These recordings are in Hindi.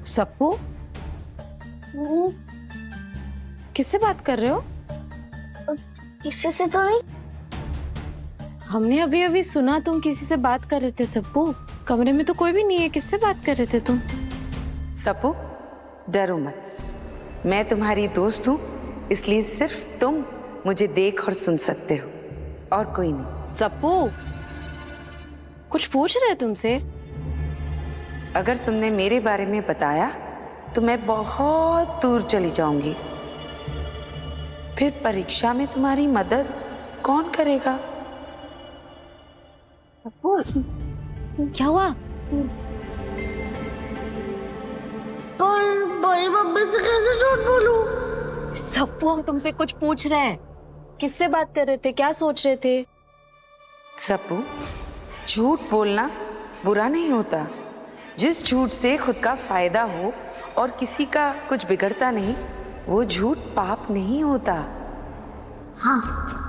सप्पू, किससे बात कर रहे हो? किसी से तो नहीं। हमने अभी अभी सुना तुम किसी से बात कर रहे थे। सप्पू, कमरे में तो कोई भी नहीं है, किससे बात कर रहे थे तुम? सप्पू, डरो मत, मैं तुम्हारी दोस्त हूँ, इसलिए सिर्फ तुम मुझे देख और सुन सकते हो, और कोई नहीं। सप्पू, कुछ पूछ रहे तुमसे? अगर तुमने मेरे बारे में बताया तो मैं बहुत दूर चली जाऊंगी, फिर परीक्षा में तुम्हारी मदद कौन करेगा? क्या हुआ? पर बड़ी मम्मी से कैसे झूठ बोलूं? सप्पू, हम तुमसे कुछ पूछ रहे हैं। किससे बात कर रहे थे? क्या सोच रहे थे? सप्पू, झूठ बोलना बुरा नहीं होता। जिस झूठ से खुद का फायदा हो और किसी का कुछ बिगड़ता नहीं, वो झूठ पाप नहीं होता। हाँ,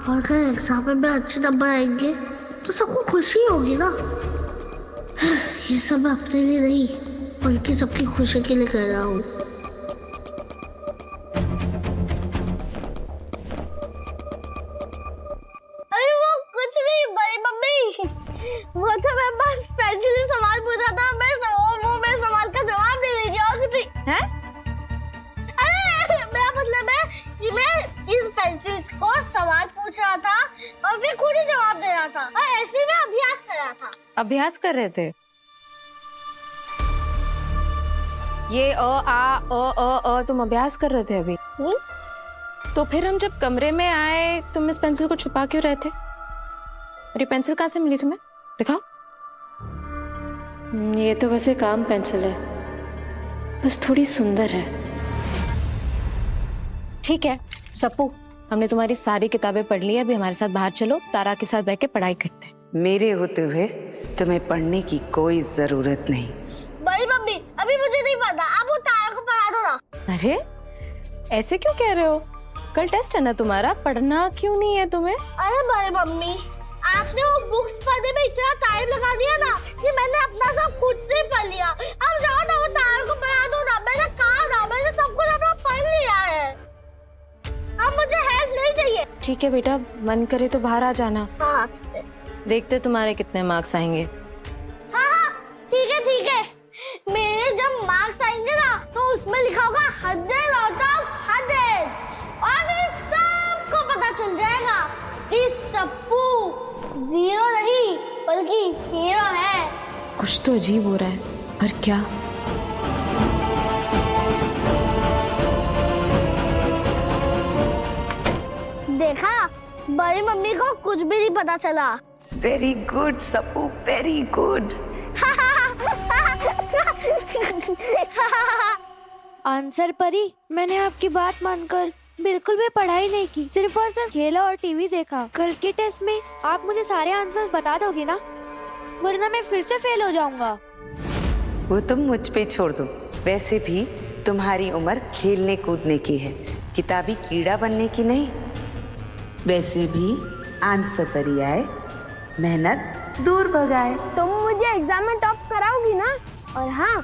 और अगर एग्जाम में अच्छे नंबर आएंगे तो सबको खुशी होगी ना। ये सब मैं अपने लिए नहीं बल्कि सबकी खुशी के लिए कर रहा हूँ। अरे वो कुछ नहीं बड़ी मम्मी, वो तो मैं बस पेंसिल से सवाल पूछा था, वो मैं सवाल का जवाब दे रही थी और कुछ नहीं। हैं? अरे मेरा मतलब है कि मैं इस पेंसिल को सवाल पूछ रहा था और फिर खुद ही जवाब दे रहा था, और ऐसे में अभ्यास कर रहा था। अभ्यास कर रहे थे? ये अ तुम अभ्यास कर रहे थे अभी? तो फिर हम जब कमरे में आए तुम इस पेंसिल को छुपा क्यों रहे थे? और ये पेंसिल कहाँ से मिली तुम्हें? दिखाओ। ये तो वैसे काम पेंसिल है, बस थोड़ी सुंदर है। ठीक है सप्पू, हमने तुम्हारी सारी किताबें पढ़ ली है, अभी हमारे साथ बाहर चलो, तारा के साथ बैठ के पढ़ाई करते हैं। मेरे होते हुए तुम्हें पढ़ने की कोई जरूरत नहीं। बड़ी मम्मी, अभी मुझे नहीं पता, आप वो तारा को पढ़ा दो ना। अरे ऐसे क्यों कह रहे हो? कल टेस्ट है ना तुम्हारा, पढ़ना क्यों नहीं है तुम्हें? अरे बड़ी मम्मी, आपने वो बुक्स पढ़ने में इतना टाइम लगा दिया ना कि मैंने अपना सब खुद से पढ़ लिया। अब जाओ ना, वो तारा को पढ़ा दो ना। मैंने कहा ना, मैंने सब कुछ अपना पढ़ लिया है, अब मुझे हेल्प नहीं चाहिए। ठीक है बेटा, मन करे तो बाहर आ जाना, हाँ देखते तुम्हारे कितने मार्क्स आएंगे। हाँ, ठीक है ठीक है। मेरे जब मार्क्स आएंगे ना तो उसमें लिखा होगा 100 आउट ऑफ 100, और फिर सबको पता चल जाएगा कि सप्पू 0 नहीं बल्कि हीरो है। कुछ तो अजीब हो रहा है, पर क्या? देखा, बड़ी मम्मी को कुछ भी नहीं पता चला। Very good Sappu, very good. Answer Pari, मैंने आपकी बात मानकर बिल्कुल भी पढ़ाई नहीं की, सिर्फ और सिर्फ खेला और टीवी देखा। कल के टेस्ट में आप मुझे सारे आंसर्स बता दोगे ना, वरना मैं फिर से फेल हो जाऊंगा। वो तुम मुझ पे छोड़ दो, वैसे भी तुम्हारी उम्र खेलने कूदने की है, किताबी कीड़ा बनने की नहीं। वैसे भी आंसर पर ही आए, मेहनत दूर भगाए। तुम मुझे एग्जाम में टॉप कराओगी ना? और हाँ,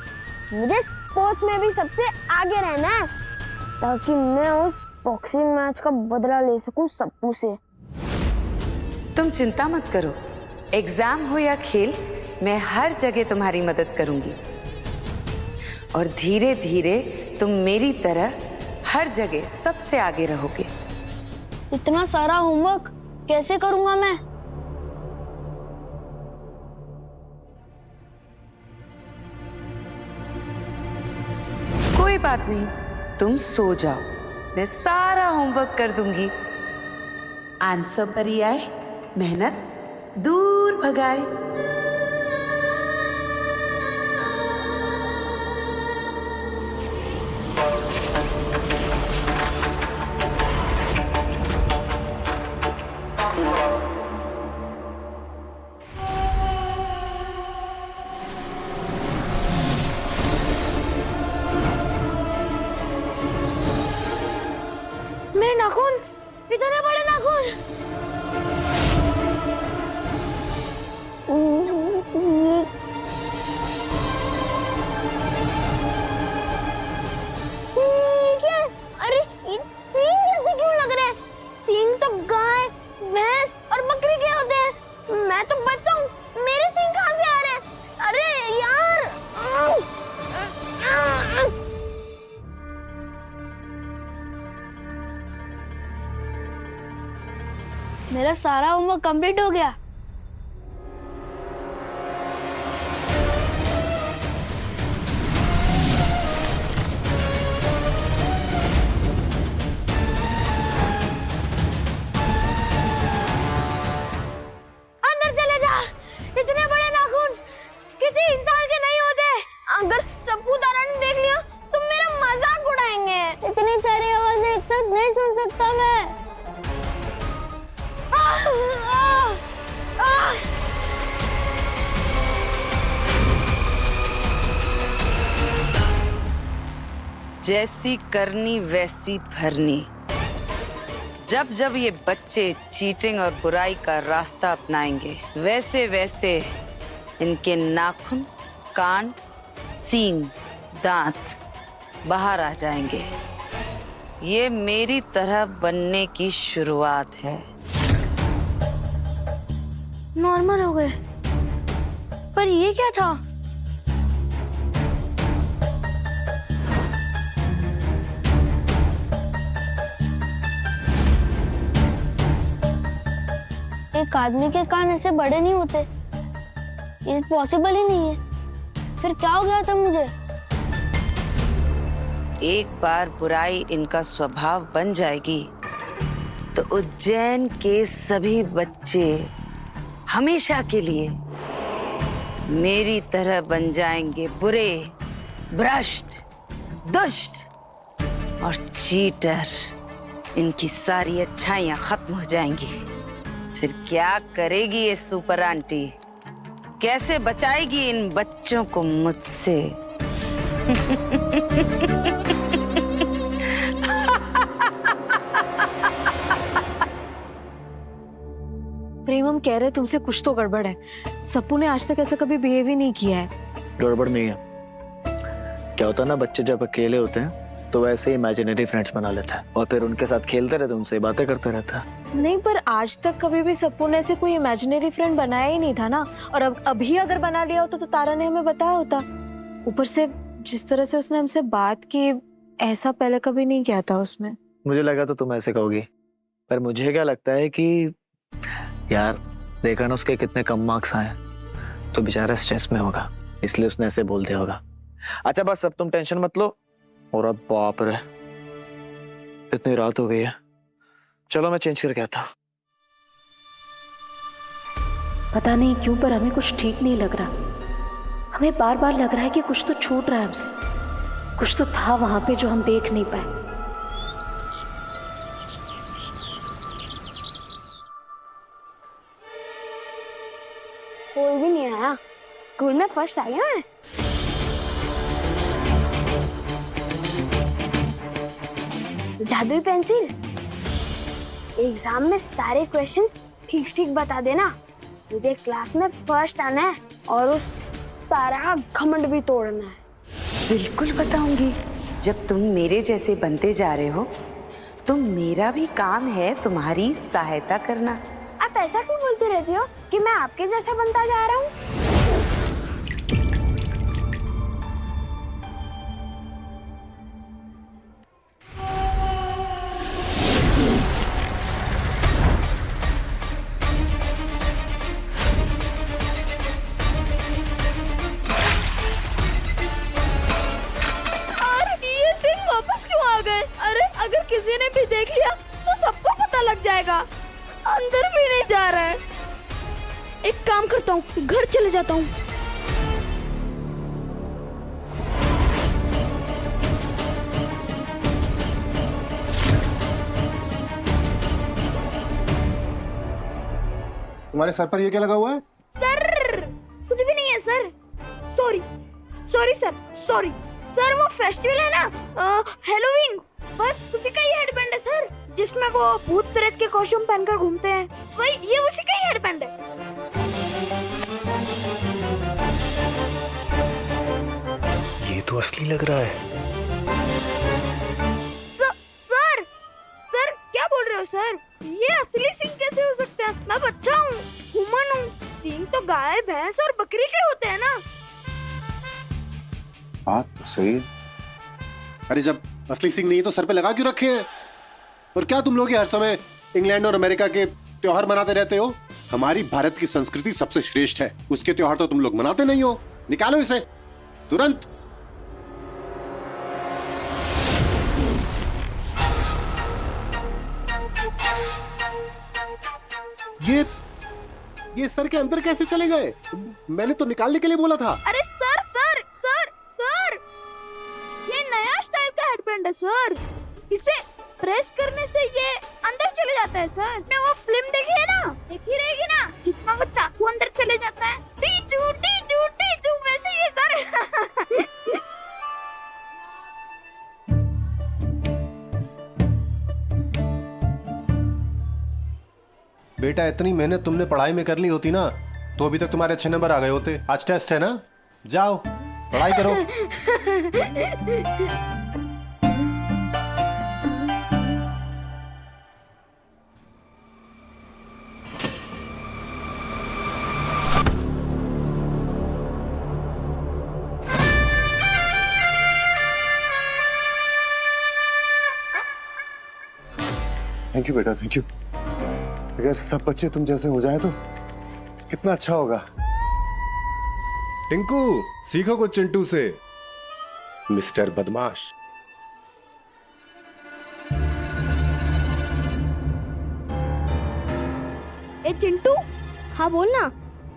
मुझे स्पोर्ट्स में भी सबसे आगे रहना है, ताकि मैं उस बॉक्सिंग मैच का बदला ले सकूं सप्पू से। तुम चिंता मत करो, एग्जाम हो या खेल, मैं हर जगह तुम्हारी मदद करूंगी, और धीरे धीरे तुम मेरी तरह हर जगह सबसे आगे रहोगे। इतना सारा होमवर्क कैसे करूंगा मैं? कोई बात नहीं, तुम सो जाओ, मैं सारा होमवर्क कर दूंगी। आंसर पर ही आए, मेहनत दूर भगाए। मेरे नाखून, इतने बड़े नाखून। मेरा सारा होमवर्क कंप्लीट हो गया। अंदर चले जा। इतने बड़े नाखून किसी इंसान के नहीं होते। अगर सबू दादा ने देख लिया तो मेरा मजाक उड़ाएंगे। इतनी सारी आवाजें एक साथ नहीं सुन सकता मैं। जैसी करनी वैसी भरनी। जब जब ये बच्चे चीटिंग और बुराई का रास्ता अपनाएंगे, वैसे वैसे इनके नाखून, कान, सींग, दांत बाहर आ जाएंगे। ये मेरी तरह बनने की शुरुआत है। नॉर्मल हो गए, पर ये क्या था? एक आदमी के कान ऐसे बड़े नहीं होते, ये पॉसिबल ही नहीं है। फिर क्या हो गया था मुझे? एक बार बुराई इनका स्वभाव बन जाएगी तो उज्जैन के सभी बच्चे हमेशा के लिए मेरी तरह बन जाएंगे, बुरे, भ्रष्ट, दुष्ट और चीटर। इनकी सारी अच्छाइयां खत्म हो जाएंगी। फिर क्या करेगी ये सुपर आंटी? कैसे बचाएगी इन बच्चों को मुझसे? प्रेम, हम कह रहे तुमसे कुछ तो गड़बड़ है। सप्पू ने आज तक ऐसा कभी बिहेव ही नहीं किया है। गड़बड़ नहीं है। क्या होता है ना, बच्चे जब अकेले होते हैं तो वैसे ही इमेजिनरी फ्रेंड्स बना लेता है और फिर उनके साथ खेलते रहते, उनसे बातें करते रहता है। नहीं, पर आज तक कभी भी सप्पू ने ऐसे कोई इमेजिनरी फ्रेंड बनाया ही नहीं था ना। और अब अभी अगर बना लिया होता तो तारा ने हमें बताया होता। ऊपर से जिस तरह से उसने हमसे बात की, ऐसा पहले कभी नहीं किया था उसने। मुझे लगा तो तुम ऐसे कहोगी, पर मुझे क्या लगता है कि यार देखा ना उसके कितने कम मार्क्स आए, तो बेचारा स्ट्रेस में होगा, इसलिए उसने ऐसे बोल दिया होगा। अच्छा बस अब तुम टेंशन मत लो। और अब बाप रे, इतनी रात हो गई है, चलो मैं चेंज करके आता। पता नहीं क्यों पर हमें कुछ ठीक नहीं लग रहा। हमें बार बार लग रहा है कि कुछ तो छूट रहा है हमसे। कुछ तो था वहां पे जो हम देख नहीं पाए। कोई भी नहीं आया। स्कूल में फर्स्ट आई हूँ मैं। जादुई पेंसिल, एग्जाम में सारे क्वेश्चंस ठीक ठीक बता देना। मुझे क्लास में फर्स्ट आना है और उस तारा का घमंड भी तोड़ना है। बिल्कुल बताऊंगी। जब तुम मेरे जैसे बनते जा रहे हो तो मेरा भी काम है तुम्हारी सहायता करना। आप ऐसा क्यों बोलती रहती हो कि मैं आपके जैसा बनता जा रहा हूँ? अगर किसी ने भी देख लिया तो सबको पता लग जाएगा। अंदर भी नहीं जा रहा है। एक काम करता हूँ, घर चले जाता हूँ। तुम्हारे सर पर ये क्या लगा हुआ है? सर कुछ भी नहीं है sir. Sorry sorry sir, sorry sir. वो फेस्टिवल है ना, हैलोवीन, बस उसी का ही हेडबैंड है सर, जिसमें वो भूत प्रेत के कॉस्ट्यूम पहनकर घूमते हैं। वही, ये उसी का ही हेडबैंड है। ये तो असली लग रहा है। सर सर क्या बोल रहे हो सर? ये असली सींग कैसे हो सकते हैं? मैं बच्चा हूँ, ह्यूमन हूँ। सींग तो गाय, भैंस और बकरी के होते हैं ना। बात तो सही है। अरे जब असली सिंह नहीं तो सर पे लगा क्यों रखे हैं? और क्या तुम लोग हर समय इंग्लैंड और अमेरिका के त्योहार मनाते रहते हो? हमारी भारत की संस्कृति सबसे श्रेष्ठ है, उसके त्योहार तो तुम लोग मनाते नहीं हो। निकालो इसे तुरंत। ये सर के अंदर कैसे चले गए? मैंने तो निकालने के लिए बोला था। अरे सर सर सर सर, ये नया स्टाइल का हेडबैंड है सर। इसे प्रेस करने से ये अंदर चले जाता है सर। ने वो फिल्म देखी है ना, देखी रहेगी ना, जिसमें वो चाकू अंदर चले जाता है। टीचू टीचू टीचू, वैसे ये सर। बेटा, इतनी मेहनत तुमने पढ़ाई में कर ली होती ना, तो अभी तक तुम्हारे अच्छे नंबर आ गए होते। आज टेस्ट है ना, जाओ पढ़ाई करो। थैंक यू बेटा, थैंक यू। अगर सब बच्चे तुम जैसे हो जाए तो कितना अच्छा होगा। टिंकू, सीखो कुछ चिंटू से। मिस्टर बदमाश। ए चिंटू, हाँ बोलना।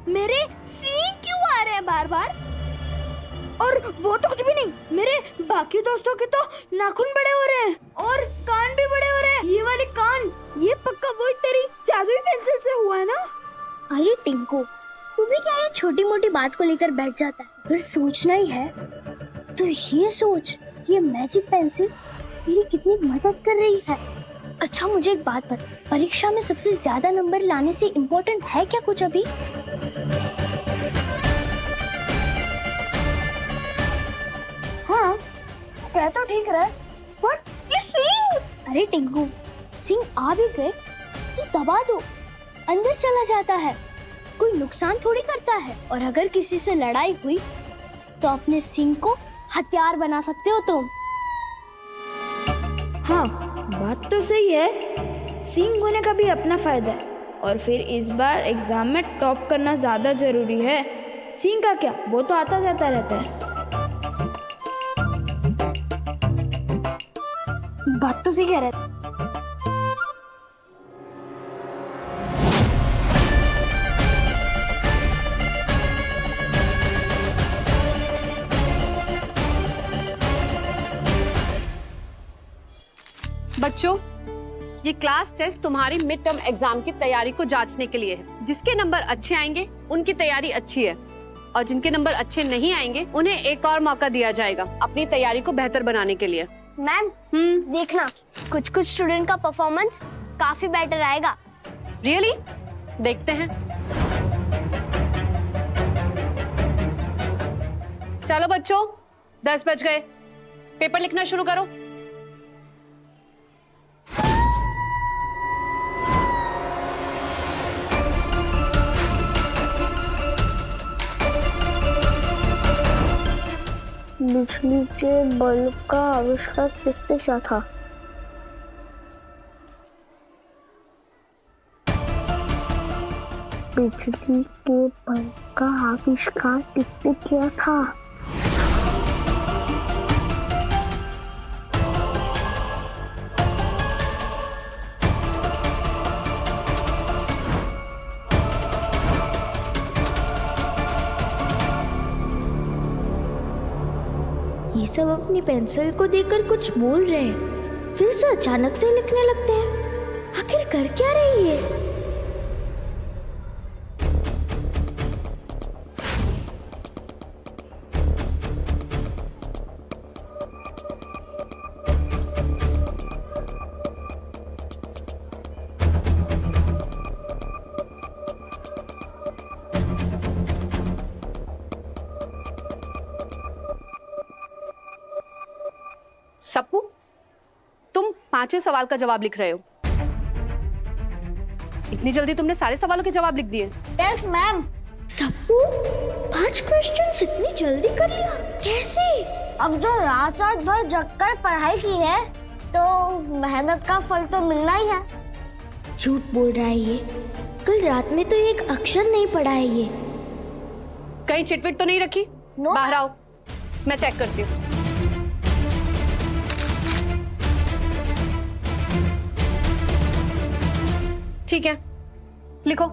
मेरे सींग क्यों आ रहे हैं बार बार? और वो तो कुछ भी नहीं, मेरे बाकी दोस्तों के तो नाखून बड़े हो रहे हैं और कान भी बड़े हो रहे हैं। ये वाले कान, ये पक्का वही तेरी जादुई पेंसिल से हुआ है ना? अरे टिंकू, तू भी क्या ये छोटी मोटी बात को लेकर बैठ जाता है? अगर सोचना ही है तो ये सोच, ये मैजिक पेंसिल तेरी कितनी मदद कर रही है। अच्छा मुझे एक बात बता, परीक्षा में सबसे ज्यादा नंबर लाने से इम्पोर्टेंट है क्या कुछ अभी? हाँ, क्या तो ठीक रहा। What? ये सिंह! अरे टिंकू, सिंह आ भी गए तो दबा दो, अंदर चला जाता है, कोई नुकसान थोड़ी करता है। और अगर किसी से लड़ाई हुई तो अपने सिंह को हथियार बना सकते हो तुम। हाँ, बात तो सही है। सिंह होने का भी अपना फायदा है, और फिर इस बार एग्जाम में टॉप करना ज्यादा जरूरी है। सिंह का क्या, वो तो आता जाता रहता है। बात तो सही कह रहे। बच्चों, ये क्लास टेस्ट तुम्हारी मिड टर्म एग्जाम की तैयारी को जांचने के लिए है। जिसके नंबर अच्छे आएंगे उनकी तैयारी अच्छी है, और जिनके नंबर अच्छे नहीं आएंगे उन्हें एक और मौका दिया जाएगा अपनी तैयारी को बेहतर बनाने के लिए। मैम, देखना कुछ कुछ स्टूडेंट का परफॉर्मेंस काफी बेटर आएगा। रियली? देखते हैं। चलो बच्चों, 10 बज गए, पेपर लिखना शुरू करो। बिजली के बल्ब का आविष्कार किसने किया था? बिजली के बल्ब का आविष्कार किसने किया था? ये सब अपनी पेंसिल को देखकर कुछ बोल रहे हैं, फिर से अचानक से लिखने लगते हैं। आखिर कर क्या रही है? सप्पू, तुम 5वें सवाल का जवाब लिख रहे हो। इतनी जल्दी तुमने सारे सवालों के जवाब लिख दिए? Yes ma'am. सप्पू, 5 क्वेश्चंस इतनी जल्दी कर लिया, कैसे? अब जो रात रात भर जगकर पढ़ाई की है तो मेहनत का फल तो मिलना ही है। झूठ बोल रहा है ये। कल रात में तो एक अक्षर नहीं पढ़ा है ये। कहीं चिटविट तो नहीं रखी? बाहर आओ, मैं चेक करती हूँ। ठीक है, लिखो।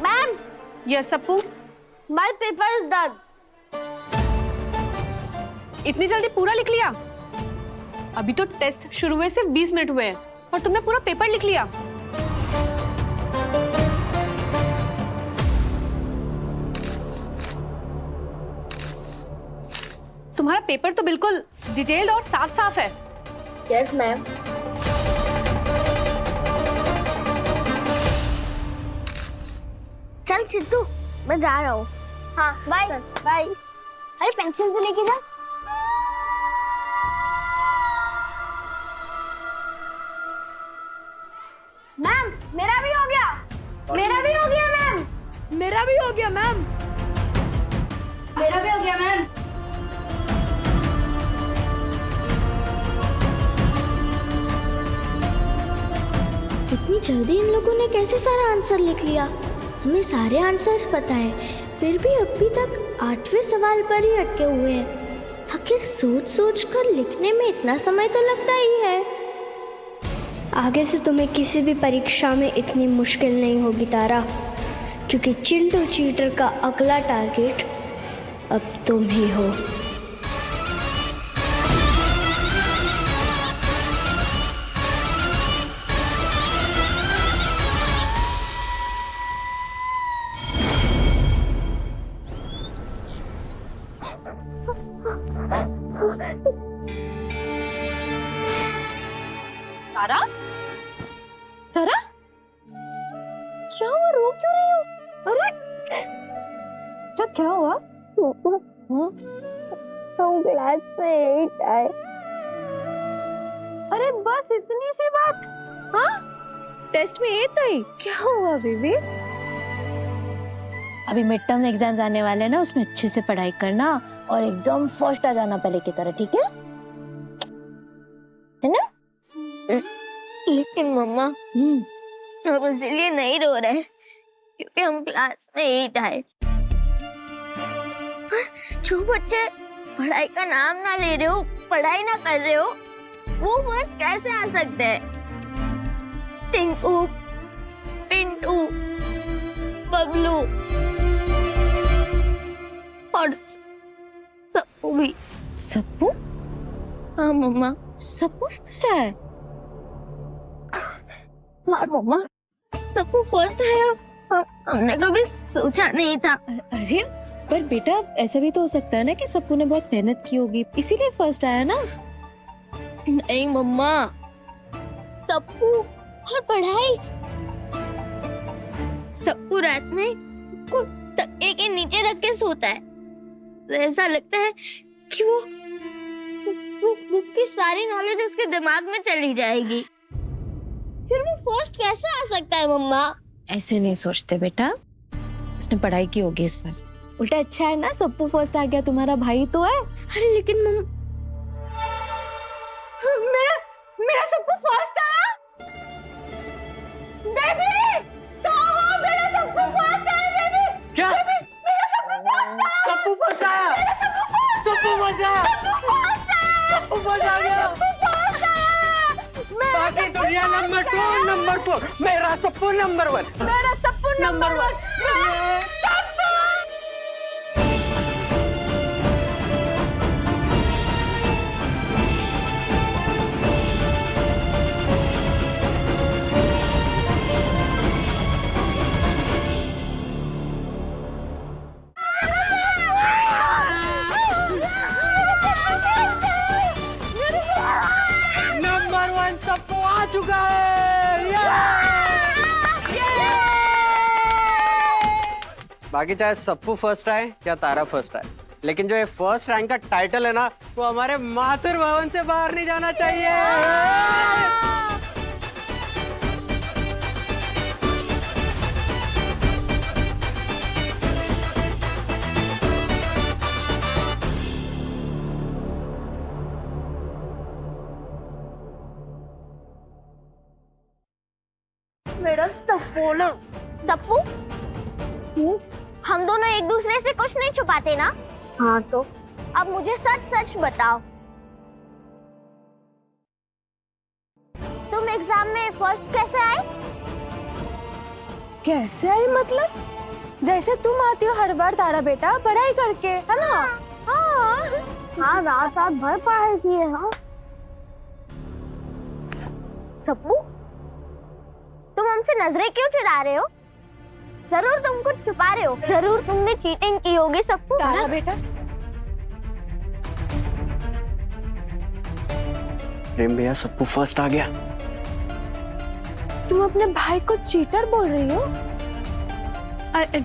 Ma'am, yes Sappu, my paper is done. इतनी जल्दी पूरा लिख लिया? अभी तो टेस्ट शुरू हुए सिर्फ 20 मिनट हुए हैं और तुमने पूरा पेपर लिख लिया। तुम्हारा पेपर तो बिल्कुल डिटेल्ड और साफ साफ है। Yes ma'am. चल चिट्टू, मैं जा रहा हूँ। हाँ बाय बाय। अरे पेंसिल तो लेके जा। मैम मेरा भी हो गया। मेरा भी हो गया मैम। मेरा भी हो गया मैम। मेरा भी हो गया मैम। इतनी जल्दी इन लोगों ने कैसे सारा आंसर लिख लिया? हमें सारे आंसर्स पता है, फिर भी अभी तक 8वें सवाल पर ही अटके हुए हैं। आखिर सोच सोच कर लिखने में इतना समय तो लगता ही है। आगे से तुम्हें किसी भी परीक्षा में इतनी मुश्किल नहीं होगी तारा, क्योंकि चिंटू चीटर का अगला टारगेट अब तुम ही हो। तारा, तारा, क्या हुआ? रो क्यों रही हो? अरे क्या हुआ? हम क्लास में 8 आए। अरे बस इतनी सी बात? हाँ, टेस्ट में 8 आई? क्या हुआ बेबी? अभी मिड टर्म एग्जाम्स आने वाले हैं ना, उसमें अच्छे से पढ़ाई करना और एकदम फर्स्ट आ जाना पहले की तरह, ठीक है ना? लेकिन मम्मा हम इसलिए नहीं रो रहे क्योंकि हम क्लास में 8 आए। पर जो बच्चे पढ़ाई का नाम ना ले रहे हो, पढ़ाई ना कर रहे हो, वो फर्स्ट कैसे आ सकते हैं? टिंकू, पिंटू, बबलू और सप्पू भी। सप्पू? हाँ मम्मा। सप्पू फर्स्ट है? हाँ मम्मा, सप्पू फर्स्ट है। हमने कभी सोचा नहीं था। अरे पर बेटा, ऐसा भी तो हो सकता है ना कि सप्पू ने बहुत मेहनत की होगी, इसीलिए फर्स्ट आया ना। नहीं मम्मा, सप्पू और पढ़ाई। सप्पू रात में को तकिए के नीचे रख के सोता है, तो ऐसा लगता है कि वो बुक की सारी नॉलेज उसके दिमाग में चली जाएगी। फिर वो फर्स्ट कैसे आ सकता है मम्मा? ऐसे नहीं सोचते बेटा, उसने पढ़ाई की होगी इस बार। उल्टा अच्छा है ना, सप्पू फर्स्ट आ गया, तुम्हारा भाई तो है। अरे लेकिन मेरा सप्पू फर्स्ट आया। बेबी, तो वो मेरा सप्पू फर्स्ट आया बेबी। क्या? मेरा सप्पू फर्स्ट आया। सप्पू फर्स्ट आया। सप्पू फर्स्ट आया। सप्पू फर्स्ट आ गया। बाकी दुनिया नंबर 2, नंबर 4, मेरा सप्पू नंबर 1। मेरा सप्पू नंबर 1। नंबर 1 सप्पू आ चुका है। बाकी चाहे सप्पू फर्स्ट आए या तारा फर्स्ट आए, लेकिन जो ये फर्स्ट रैंक का टाइटल है ना, वो हमारे माथुर भवन से बाहर नहीं जाना चाहिए। मेरा सप्पू ना। सप्पू, हम दोनों एक दूसरे से कुछ नहीं छुपाते ना? हाँ तो अब मुझे सच सच बताओ, तुम एग्जाम में फर्स्ट कैसे आए? कैसे आई मतलब? जैसे तुम आती हो हर बार तारा बेटा, पढ़ाई करके, है ना? हाँ, रात रात भर पढ़ाई की है। हाँ सप्पू, तुम हमसे नजरें क्यों चुरा रहे हो? जरूर तुम कुछ छुपा रहे हो, जरूर तुमने चीटिंग की होगी सप्पू। तारा बेटा, प्रेम भैया, सप्पू फर्स्ट आ गया। तुम अपने भाई को चीटर बोल रही हो?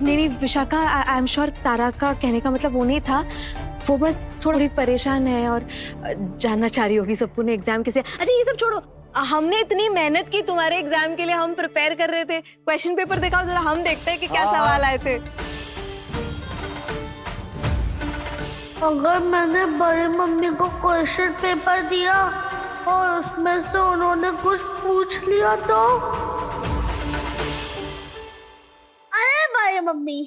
नहीं विशाखा, आई एम श्योर तारा का कहने का मतलब वो नहीं था। वो बस थोड़ी परेशान है और जानना चाह रही होगी सप्पू ने एग्जाम कैसे। अच्छा ये सब छोड़ो, हमने इतनी मेहनत की तुम्हारे एग्जाम के लिए, हम प्रिपेयर कर रहे थे। क्वेश्चन पेपर दिखाओ जरा, हम देखते हैं कि क्या सवाल आए थे। अगर मैंने बड़ी मम्मी को क्वेश्चन पेपर दिया और उसमें से उन्होंने कुछ पूछ लिया तो? अरे बड़ी मम्मी,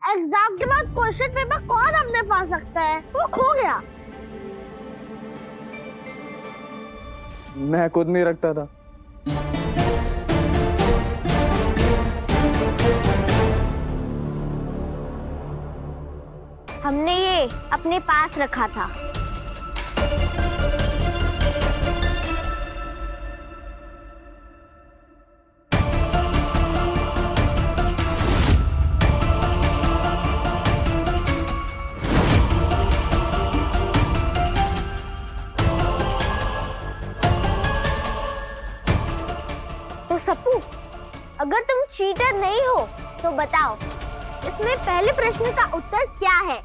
एग्जाम के बाद क्वेश्चन पेपर कौन अपने पास रखता है? वो खो गया। मैं खुद नहीं रखता था। हमने ये अपने पास रखा था। तो सप्पू, अगर तुम चीटर नहीं हो तो बताओ, इसमें पहले प्रश्न का उत्तर क्या है?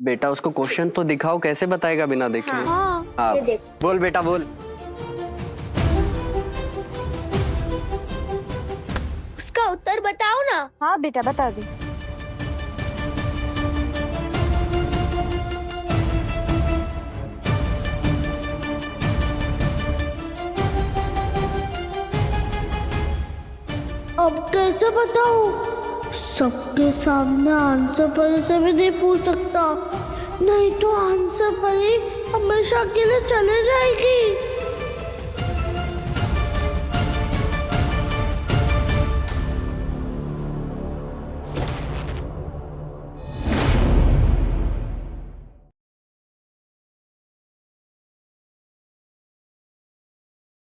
बेटा उसको क्वेश्चन तो दिखाओ, कैसे बताएगा बिना देखे? हाँ, ये देख। बोल बेटा बोल। उसका उत्तर बताओ ना। हाँ बेटा बता दे। अब कैसे बताऊं? सबके सामने आंसर परी से भी नहीं पूछ सकता, नहीं तो आंसर परी हमेशा के लिए चले जाएगी।